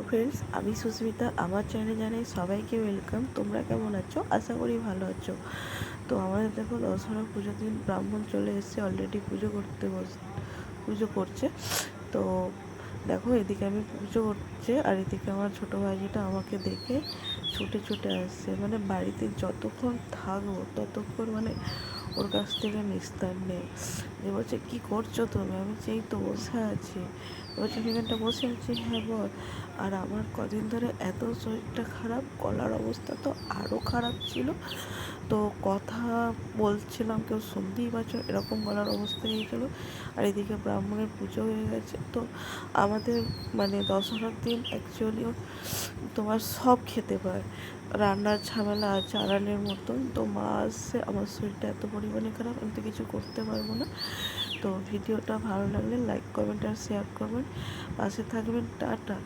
Friends, আমি সুস্মিতা। আমার চ্যানেলে জানাই সবাইকে ওয়েলকাম। তোমরা কেমন আছো? আশা করি ভালো আছো। তো আমাদের দেখো দশহরা পুজোর দিন ব্রাহ্মণ চলে এসেছে, অলরেডি পুজো করছে। তো দেখো এদিকে আমি পুজো করছে আর এদিকে আমার ছোটো ভাইজিটা আমাকে দেখে ছুটে ছুটে আসছে। মানে বাড়িতে যতক্ষণ থাকবো ততক্ষণ মানে ওর কাছ থেকে নিস্তার নেই। যে বলছে কী করছো তুমি? আমি যেই তো বসে আছি। বলছে এখানটা বসে আছি, হ্যাঁ বল। আর আমার কদিন ধরে এত শরীরটা খারাপ, গলার অবস্থা তো আরও খারাপ ছিল। তো কথা বলছিলাম কেউ শুনতেই পাচ্ছ, এরকম গলার অবস্থা হয়েছিল। আর এদিকে ব্রাহ্মণের পুজো হয়ে গেছে। তো আমাদের মানে দশহরার দিন অ্যাকচুয়ালিও তোমার সব খেতে পায়, রান্নার ঝামেলা আছে আড়ালের মতন। তো মা আসছে, আমার শরীরটা এত পরিমাণে খারাপ, আমি তো কিছু করতে পারবো না। তো ভিডিওটা ভালো লাগলে লাইক কমেন্ট আর শেয়ার করবেন, পাশে থাকবেন। টাটা।